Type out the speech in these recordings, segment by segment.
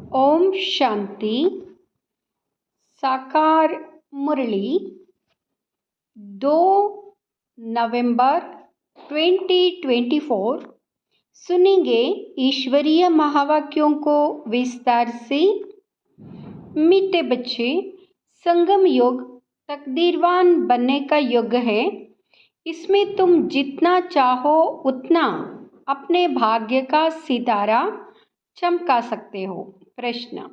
ओम शांति। साकार मुरली 2 नवंबर 2024। सुनेंगे ईश्वरीय महावाक्यों को विस्तार से। मीठे बच्चे, संगम योग तकदीरवान बनने का युग है। इसमें तुम जितना चाहो उतना अपने भाग्य का सितारा चमका सकते हो। प्रश्न: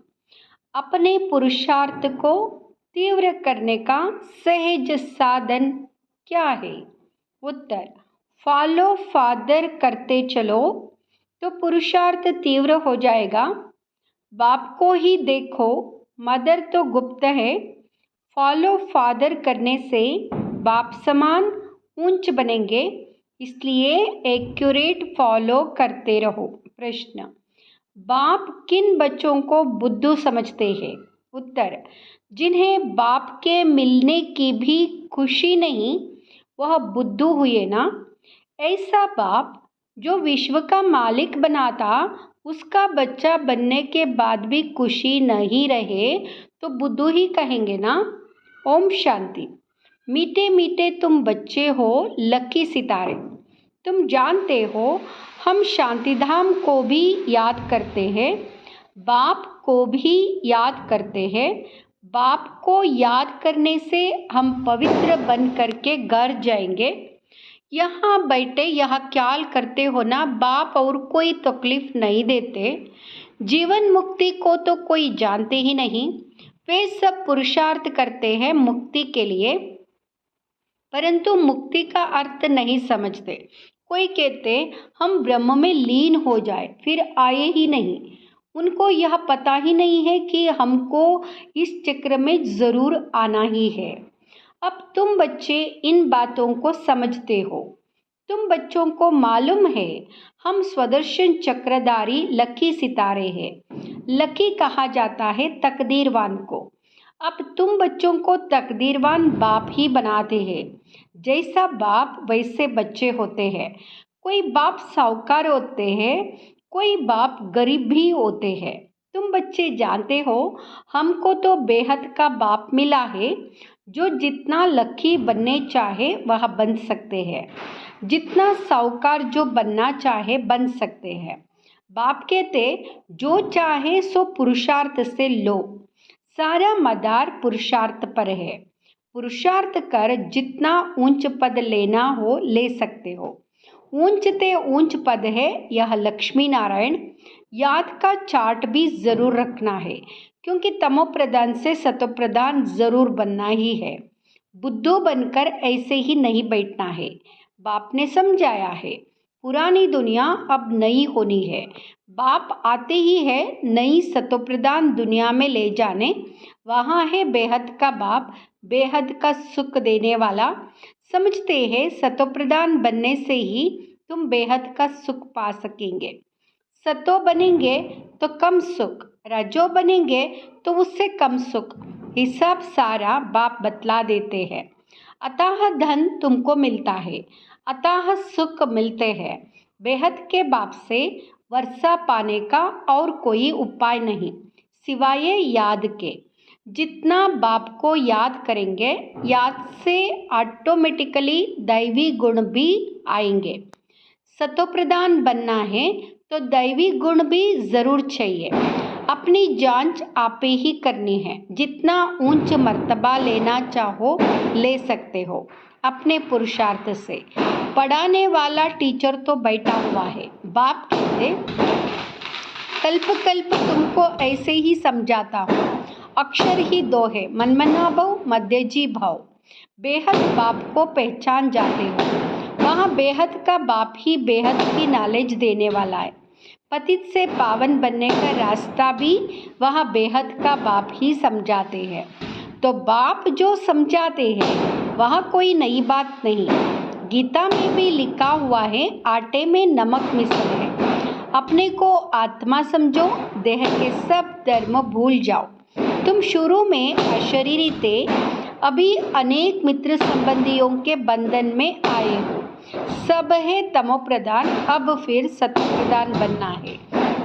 अपने पुरुषार्थ को तीव्र करने का सहज साधन क्या है? उत्तर: फॉलो फादर करते चलो तो पुरुषार्थ तीव्र हो जाएगा। बाप को ही देखो, मदर तो गुप्त है। फॉलो फादर करने से बाप समान ऊंच बनेंगे, इसलिए एक्यूरेट फॉलो करते रहो। प्रश्न: बाप किन बच्चों को बुद्धू समझते हैं? उत्तर: जिन्हें बाप के मिलने की भी खुशी नहीं, वह बुद्धू हुए ना। ऐसा बाप जो विश्व का मालिक बनाता, उसका बच्चा बनने के बाद भी खुशी नहीं रहे तो बुद्धू ही कहेंगे ना। ओम शांति। मीठे मीठे तुम बच्चे हो, लकी सितारे। तुम जानते हो हम शांतिधाम को भी याद करते हैं, बाप को भी याद करते हैं। बाप को याद करने से हम पवित्र बन करके घर जाएंगे। यहाँ बैठे यहाँ ख्याल करते हो ना, बाप और कोई तकलीफ नहीं देते। जीवन मुक्ति को तो कोई जानते ही नहीं। वे सब पुरुषार्थ करते हैं मुक्ति के लिए, परंतु मुक्ति का अर्थ नहीं समझते। कोई कहते हम ब्रह्म में लीन हो जाए, फिर आए ही नहीं। उनको यह पता ही नहीं है कि हमको इस चक्र में जरूर आना ही है। अब तुम बच्चे इन बातों को समझते हो। तुम बच्चों को मालूम है हम स्वदर्शन चक्रधारी लकी सितारे हैं। लकी कहा जाता है तकदीरवान को। अब तुम बच्चों को तकदीरवान बाप ही बनाते हैं। जैसा बाप वैसे बच्चे होते हैं। कोई बाप साहूकार होते हैं, कोई बाप गरीब भी होते हैं। तुम बच्चे जानते हो हमको तो बेहद का बाप मिला है, जो जितना लकी बनने चाहे वह बन सकते हैं, जितना साहूकार जो बनना चाहे बन सकते हैं। बाप कहते जो चाहे सो पुरुषार्थ से लो। सारा मदार पुरुषार्थ पर है। पुरुषार्थ कर जितना ऊंच पद लेना हो ले सकते हो। ऊंच ते ऊंच पद है यह लक्ष्मी नारायण। याद का चार्ट भी जरूर रखना है, क्योंकि तमो प्रधान से सतो प्रधान जरूर बनना ही है। बुद्धू बनकर ऐसे ही नहीं बैठना है। बाप ने समझाया है पुरानी दुनिया अब नई होनी है। बाप आते ही है नई सतोप्रधान दुनिया में ले जाने। वहाँ है बेहद का बाप, बेहद का सुख देने वाला। समझते हैं सतोप्रधान बनने से ही तुम बेहद का सुख पा सकेंगे। सतो बनेंगे तो कम सुख, रजो बनेंगे तो उससे कम सुख। हिसाब सारा बाप बतला देते हैं। अतः धन तुमको मिलता है, अतः सुख मिलते हैं। बेहद के बाप से वर्षा पाने का और कोई उपाय नहीं सिवाय याद के। जितना बाप को याद करेंगे, याद से ऑटोमेटिकली दैवी गुण भी आएंगे। सतोप्रधान बनना है तो दैवी गुण भी जरूर चाहिए। अपनी जांच आप ही करनी है। जितना ऊंच मर्तबा लेना चाहो ले सकते हो अपने पुरुषार्थ से। पढ़ाने वाला टीचर तो बैठा हुआ है। बाप कहते कल्प कल्प तुमको ऐसे ही समझाता हूँ। अक्षर ही दो है, मनमना भव मध्यजी भाव। बेहद बाप को पहचान जाते हो। वहाँ बेहद का बाप ही बेहद की नॉलेज देने वाला है। पतित से पावन बनने का रास्ता भी वहाँ बेहद का बाप ही समझाते हैं। तो बाप जो समझाते हैं वहाँ कोई नई बात नहीं। गीता में भी लिखा हुआ है आटे में नमक मिसल है। अपने को आत्मा समझो, देह के सब धर्म भूल जाओ। तुम शुरू में अशरीरी थे, अभी अनेक मित्र संबंधियों के बंधन में आए हो। सब है तमो प्रधान, अब फिर सतो प्रधान बनना है।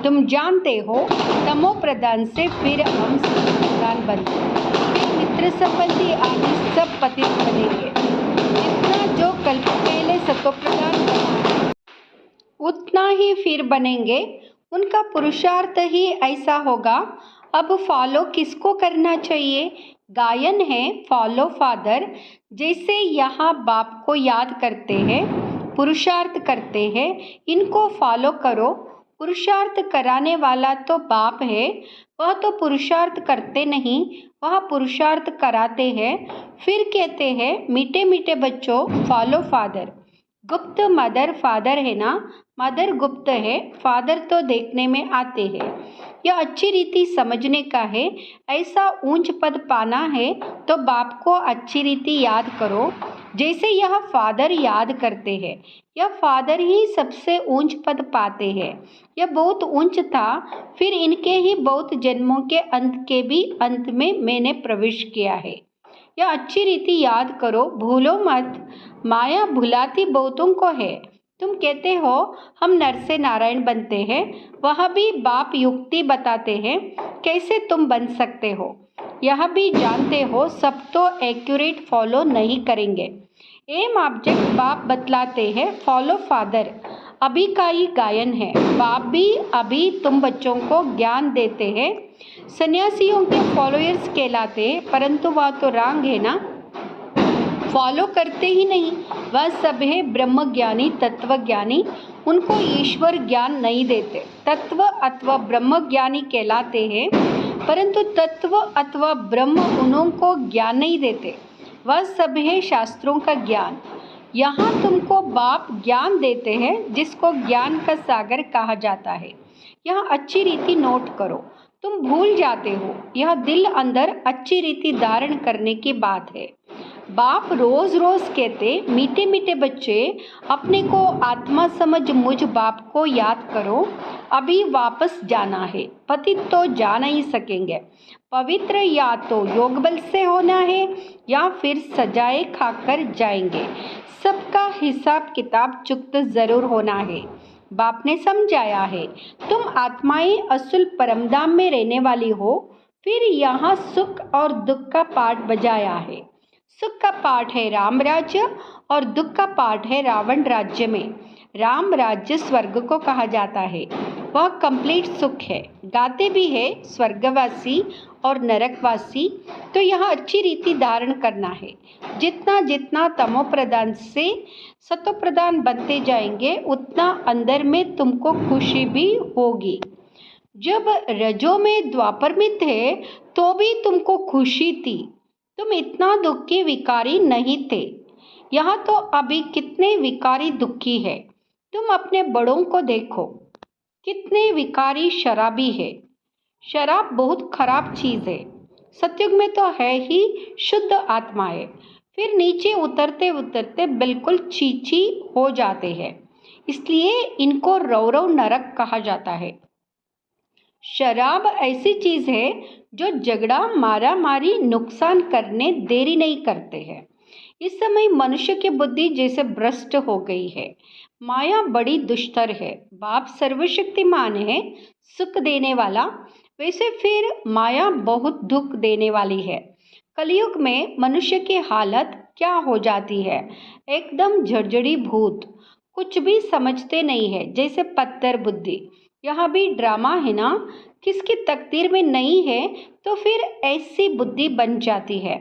तुम जानते हो तमो प्रधान से फिर हम सतो प्रधान बनते, फिर मित्र संबंधी आदि सब पतित बनेंगे। जितना जो कल्प पहले सतो प्रधान बना उतना ही फिर बनेंगे, उनका पुरुषार्थ ही ऐसा होगा। अब फॉलो किसको करना चाहिए? गायन है फॉलो फादर। जैसे यहाँ बाप को याद करते हैं, पुरुषार्थ करते हैं, इनको फॉलो करो। पुरुषार्थ कराने वाला तो बाप है, वह तो पुरुषार्थ करते नहीं, वह पुरुषार्थ कराते हैं। फिर कहते हैं मीठे मीठे बच्चों फॉलो फादर। गुप्त मदर फादर है ना, मदर गुप्त है, फादर तो देखने में आते हैं। यह अच्छी रीति समझने का है। ऐसा ऊंच पद पाना है तो बाप को अच्छी रीति याद करो, जैसे यह फादर याद करते हैं। यह फादर ही सबसे ऊंच पद पाते हैं। यह बहुत ऊंच था, फिर इनके ही बहुत जन्मों के अंत के भी अंत में मैंने प्रवेश किया है। यह अच्छी रीति याद करो, भूलो मत। माया भुलाती बहुतों को है। तुम कहते हो हम नर से नारायण बनते हैं, वह भी बाप युक्ति बताते हैं कैसे तुम बन सकते हो। यह भी जानते हो सब तो एक्यूरेट फॉलो नहीं करेंगे। एम ऑब्जेक्ट बाप बतलाते हैं, फॉलो फादर अभी का ही गायन है। बाप भी अभी तुम बच्चों को ज्ञान देते हैं। सन्यासियों के फॉलोअर्स कहलाते हैं, परंतु वह तो रॉन्ग है ना, फॉलो करते ही नहीं। वह सब है ब्रह्म ज्ञानी तत्व ज्ञानी, उनको ईश्वर ज्ञान नहीं देते। तत्व अथवा ब्रह्म ज्ञानी कहलाते हैं, परंतु तत्व अथवा ब्रह्म उनको ज्ञान नहीं देते। वह सब है शास्त्रों का ज्ञान। यहाँ तुमको बाप ज्ञान देते हैं, जिसको ज्ञान का सागर कहा जाता है। यह अच्छी रीति नोट करो, तुम भूल जाते हो। यह दिल अंदर अच्छी रीति धारण करने की बात है। बाप रोज रोज कहते मीठे मीठे बच्चे अपने को आत्मा समझ मुझ बाप को याद करो। अभी वापस जाना है, पतित तो जा नहीं सकेंगे। पवित्र या तो योग बल से होना है या फिर सजाए खाकर जाएंगे। सबका हिसाब किताब चुक्त जरूर होना है। बाप ने समझाया है, तुम आत्माएं असुल परमधाम में रहने वाली हो। फिर यहाँ सुख और दुख का पाठ बजाया है। सुख का पाठ है राम राज्य और दुख का पाठ है रावण राज्य में। राम राज्य स्वर्ग को कहा जाता है, वह कंप्लीट सुख है। गाते भी है स्वर्गवासी और नरकवासी। तो यह अच्छी रीति धारण करना है। जितना जितना तमो प्रधान से सतो प्रधान बनते जाएंगे, उतना अंदर में तुमको खुशी भी होगी। जब रजो में द्वापर में थे तो भी तुमको खुशी थी, तुम इतना दुखी विकारी नहीं थे। यहाँ तो अभी कितने विकारी दुखी है। तुम अपने बड़ों को देखो, कितने विकारी शराबी है। शराब बहुत खराब चीज है। सतयुग में तो है ही शुद्ध आत्माएं, फिर नीचे उतरते उतरते बिल्कुल चीची हो जाते हैं। इसलिए इनको रौरव नरक कहा जाता है। शराब ऐसी चीज है जो झगड़ा मारा मारी नुकसान करने देरी नहीं करते हैं। इस समय मनुष्य की बुद्धि जैसे भ्रष्ट हो गई है। माया बड़ी दुष्टर है। बाप सर्वशक्तिमान है, सुख देने वाला, वैसे फिर माया बहुत दुख देने वाली है। कलयुग में मनुष्य की हालत क्या हो जाती है, एकदम झड़झड़ी भूत, कुछ भी समझते नहीं है, जैसे पत्थर बुद्धि। यहाँ भी ड्रामा है ना, किसकी तकदीर में नहीं है तो फिर ऐसी बुद्धि बन जाती है।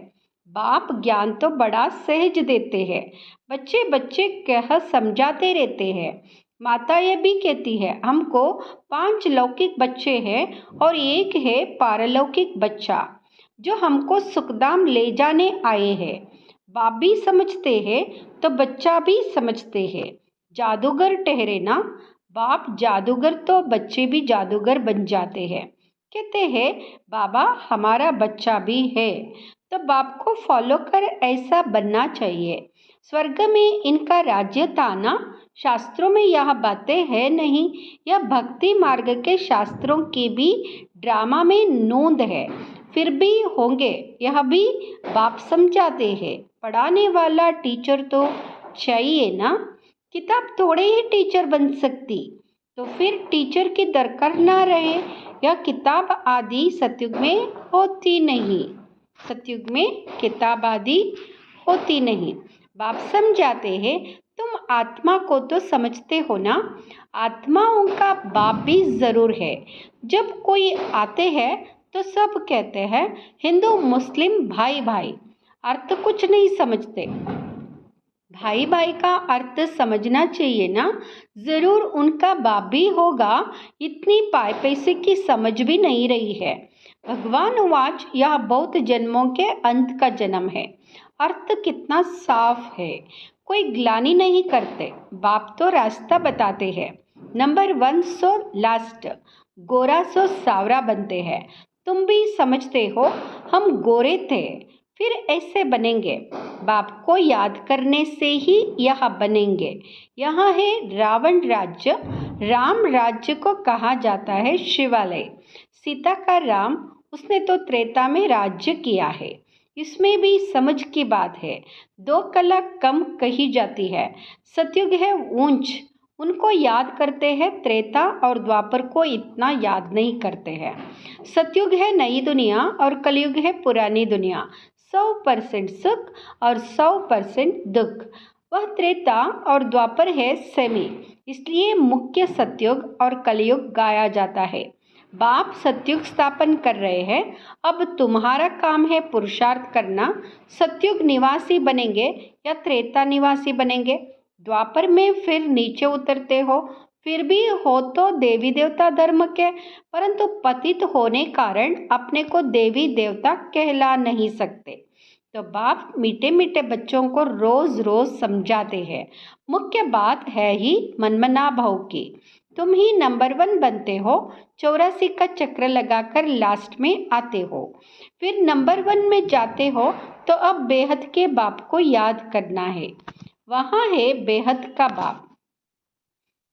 बाप ज्ञान तो बड़ा सहज देते हैं, बच्चे बच्चे कह समझाते रहते हैं। माता ये भी कहती है हमको 5 लौकिक बच्चे हैं और एक है पारलौकिक बच्चा जो हमको सुखधाम ले जाने आए हैं। बाप भी समझते हैं तो बच्चा भी समझते हैं। जादूगर ठहरे ना, बाप जादूगर तो बच्चे भी जादूगर बन जाते हैं। कहते हैं बाबा हमारा बच्चा भी है, तो बाप को फॉलो कर ऐसा बनना चाहिए। स्वर्ग में इनका राज्य था ना, शास्त्रों में यह बातें है नहीं। यह भक्ति मार्ग के शास्त्रों की भी ड्रामा में नोंद है, फिर भी होंगे। यह भी बाप समझाते हैं। पढ़ाने वाला टीचर तो चाहिए ना, किताब थोड़े ही टीचर बन सकती। तो फिर टीचर की दरकार ना रहे। यह किताब आदि सतयुग में होती नहीं। सतयुग में किताब आदि होती नहीं। बाप समझाते हैं, तुम आत्मा को तो समझते हो ना, आत्माओं का बाप भी जरूर है। जब कोई आते हैं तो सब कहते हैं हिंदू मुस्लिम भाई भाई, अर्थ कुछ नहीं समझते। भाई भाई का अर्थ समझना चाहिए ना, जरूर उनका बाप भी होगा, इतनी पाए पैसे की समझ भी नहीं रही है। भगवान वाच, यह बहुत जन्मों के अंत का जन्म है। अर्थ कितना साफ है, कोई ग्लानि नहीं करते। बाप तो रास्ता बताते हैं। नंबर 1 सो लास्ट, गोरा सो सावरा बनते हैं। तुम भी समझते हो हम गोरे थे, फिर ऐसे बनेंगे। बाप को याद करने से ही यह बनेंगे। यहाँ है रावण राज्य, राम राज्य को कहा जाता है शिवालय। सीता का राम, उसने तो त्रेता में राज्य किया है। इसमें भी समझ की बात है, 2 कला कम कही जाती है। सतयुग है ऊंच, उनको याद करते हैं, त्रेता और द्वापर को इतना याद नहीं करते हैं। सतयुग है नई दुनिया और कलयुग है पुरानी दुनिया। 100% सुख और 100% दुख। वह त्रेता और द्वापर है सेमी, इसलिए मुख्य सतयुग और कलयुग गाया जाता है। बाप सतयुग स्थापन कर रहे हैं, अब तुम्हारा काम है पुरुषार्थ करना। सतयुग निवासी बनेंगे या त्रेता निवासी बनेंगे? द्वापर में फिर नीचे उतरते हो, फिर भी हो तो देवी देवता धर्म के, परंतु पतित होने कारण अपने को देवी देवता कहला नहीं सकते। तो बाप मीठे मीठे बच्चों को रोज रोज समझाते हैं। मुख्य बात है ही मनमना भाव की। तुम ही नंबर 1 बनते हो, 84 का चक्र लगाकर लास्ट में आते हो। फिर नंबर 1 में जाते हो तो अब बेहद के बाप को याद करना है। वहाँ है बेहद का बाप।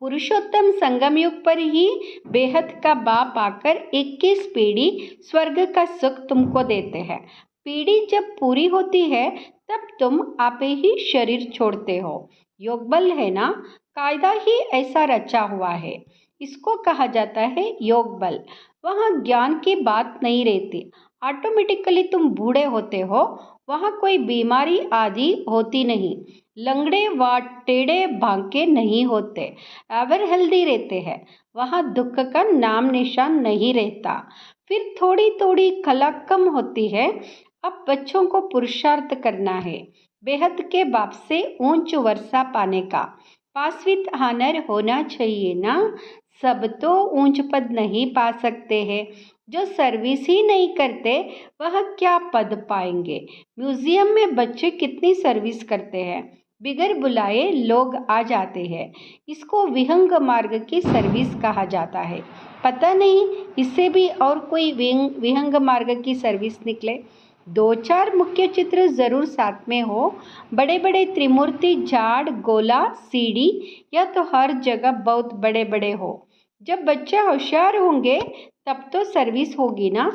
पुरुषोत्तम संगम युग पर ही बेहद का बाप आकर 21 पीढ़ी स्वर्ग का सुख तुमको देते हैं। पीढ़ी जब पूरी होती है तब तुम आपे ही शरीर छोड़ते हो। योग बल है ना, कायदा ही ऐसा रचा हुआ है, इसको कहा जाता है योग बल। वहाँ ज्ञान की बात नहीं रहती, ऑटोमेटिकली तुम बूढ़े होते हो। वहाँ कोई बीमारी आदि होती नहीं, लंगड़े व टेढ़े भांके नहीं होते, एवर हेल्दी रहते हैं। वहाँ दुख का नाम निशान नहीं रहता। फिर थोड़ी थोड़ी कला कम होती है। अब बच्चों को पुरुषार्थ करना है, बेहद के बाप से ऊंच वर्षा पाने का। पास विद हानर होना चाहिए ना, सब तो ऊंच पद नहीं पा सकते हैं। जो सर्विस ही नहीं करते वह क्या पद पाएंगे? म्यूजियम में बच्चे कितनी सर्विस करते हैं, बिगर बुलाए लोग आ जाते हैं। इसको विहंग मार्ग की सर्विस कहा जाता है। पता नहीं इससे भी और कोई विहंग मार्ग की सर्विस निकले। 2-4 मुख्य चित्र जरूर साथ में हो, बड़े बड़े त्रिमूर्ति, झाड़, गोला, सीढ़ी, या तो हर जगह बहुत बड़े बड़े हो। जब बच्चे होशियार होंगे तब तो सर्विस होगी ना।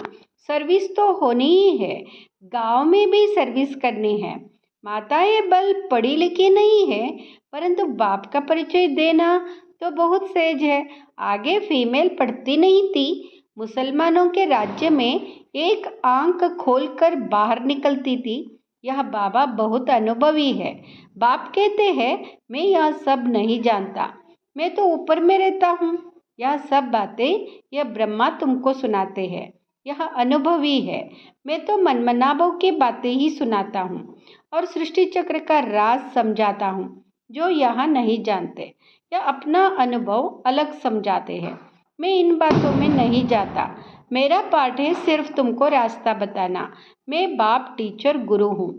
सर्विस तो होनी ही है, गांव में भी सर्विस करनी है। माताएं बल पढ़ी लिखी नहीं है, परंतु बाप का परिचय देना तो बहुत सहज है। आगे फीमेल पढ़ती नहीं थी, मुसलमानों के राज्य में एक आंख खोलकर बाहर निकलती थी। यह बाबा बहुत अनुभवी है। बाप कहते हैं मैं यह सब नहीं जानता, मैं तो ऊपर में रहता हूँ। यह सब बातें यह ब्रह्मा तुमको सुनाते हैं, यह अनुभवी है। मैं तो मनमनाभव की बातें ही सुनाता हूँ और सृष्टि चक्र का राज समझाता हूँ। जो यहाँ नहीं जानते या अपना अनुभव अलग समझाते हैं, मैं इन बातों में नहीं जाता। मेरा पाठ है सिर्फ तुमको रास्ता बताना। मैं बाप टीचर गुरु हूँ,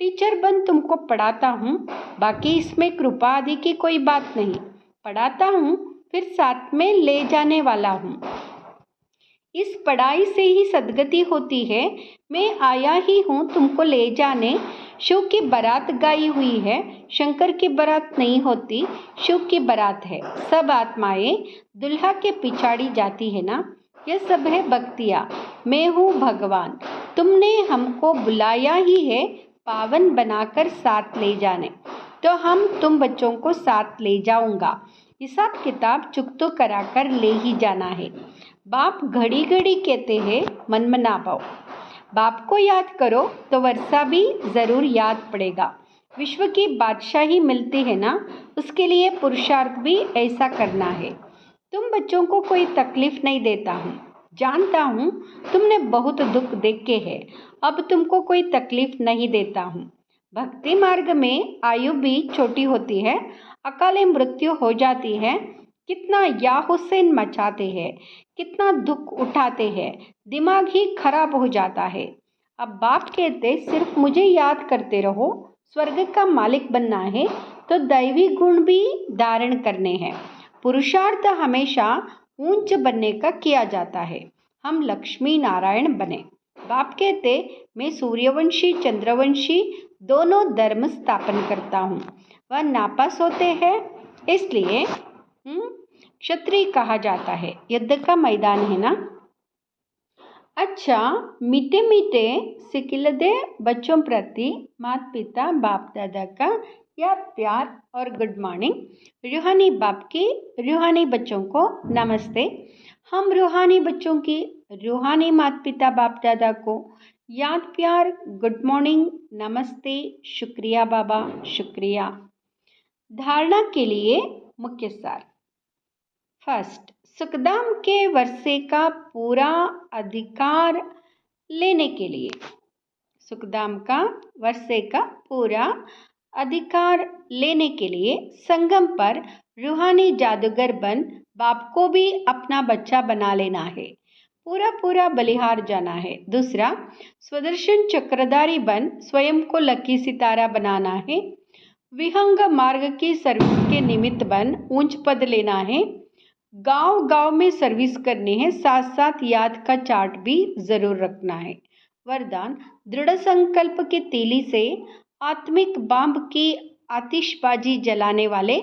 टीचर बन तुमको पढ़ाता हूँ। बाकी इसमें कृपा आदि की कोई बात नहीं। पढ़ाता हूँ फिर साथ में ले जाने वाला हूँ। इस पढ़ाई से ही सदगति होती है। मैं आया ही हूँ तुमको ले जाने। शिव की बारात गाई हुई है, शंकर की बारात नहीं होती, शिव की बारात है। सब आत्माएं दुल्हा के पिछाड़ी जाती है ना। यह सब है भक्तियाँ। मैं हूँ भगवान, तुमने हमको बुलाया ही है पावन बनाकर साथ ले जाने, तो हम तुम बच्चों को साथ ले जाऊंगा। हिसाब किताब चुक तो करा कर ले ही जाना है। बाप घड़ी घड़ी कहते हैं मन मना पाओ। बाप को याद करो तो वर्षा भी ज़रूर याद पड़ेगा। विश्व की बादशाही मिलती है ना, उसके लिए पुरुषार्थ भी ऐसा करना है। तुम बच्चों को कोई तकलीफ नहीं देता हूँ, जानता हूँ तुमने बहुत दुख देखे है, अब तुमको कोई तकलीफ नहीं देता हूँ। भक्ति मार्ग में आयु भी छोटी होती है, अकाले मृत्यु हो जाती है, कितना या हुसैन मचाते हैं, कितना दुख उठाते हैं, दिमाग ही खराब हो जाता है। अब बाप कहते सिर्फ मुझे याद करते रहो, स्वर्ग का मालिक बनना है तो दैवी गुण भी धारण करने हैं। पुरुषार्थ हमेशा ऊंच बनने का किया जाता है, हम लक्ष्मी नारायण बने। बाप कहते मैं सूर्यवंशी चंद्रवंशी दोनों धर्म स्थापन करता हूँ। वह नापास होते हैं इसलिए क्षत्रिय कहा जाता है। युद्ध का मैदान है ना। अच्छा, मीठे मीठे सिकिलदे बच्चों प्रति माता पिता बाप दादा का याद प्यार और गुड मॉर्निंग। रूहानी बाप की रूहानी बच्चों को नमस्ते। हम रूहानी बच्चों की रूहानी माता पिता बाप दादा को याद प्यार गुड मॉर्निंग नमस्ते शुक्रिया बाबा शुक्रिया। धारणा के लिए मुख्य सार। फर्स्ट, सुखदाम के वर्षे का पूरा अधिकार लेने के लिए, सुखदाम का वर्षे का पूरा अधिकार लेने के लिए संगम पर रूहानी जादूगर बन बाप को भी अपना बच्चा बना लेना है, पूरा पूरा बलिहार जाना है। दूसरा, स्वदर्शन चक्रधारी बन स्वयं को लकी सितारा बनाना है। विहंग मार्ग की सर्विस के निमित्त बन ऊंच पद लेना है। गांव गांव में सर्विस करनी है, साथ साथ याद का चार्ट भी जरूर रखना है। वरदान, दृढ़ संकल्प की तीली से आत्मिक बम की आतिशबाजी जलाने वाले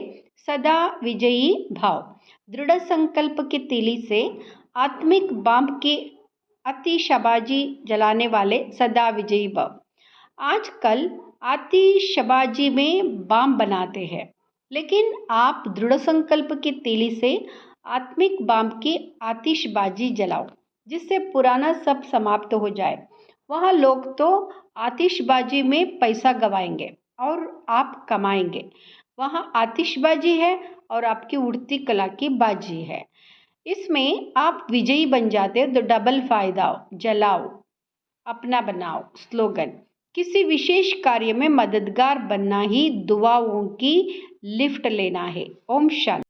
सदा विजयी भाव। दृढ़ संकल्प की तीली से आत्मिक बम की आतिशबाजी जलाने वाले सदा विजयी भाव। आजकल आतिशबाजी में बम बनाते हैं, लेकिन आप दृढ़ संकल्प की तीली से आत्मिक बम की आतिशबाजी जलाओ, जिससे पुराना सब समाप्त हो जाए। वहाँ लोग तो आतिशबाजी में पैसा गवाएंगे और आप कमाएंगे। वहाँ आतिशबाजी है और आपकी उड़ती कला की बाजी है। इसमें आप विजयी बन जाते हो तो डबल फायदा हो। जलाओ, अपना बनाओ। स्लोगन, किसी विशेष कार्य में मददगार बनना ही दुआओं की लिफ्ट लेना है। ओम शांति।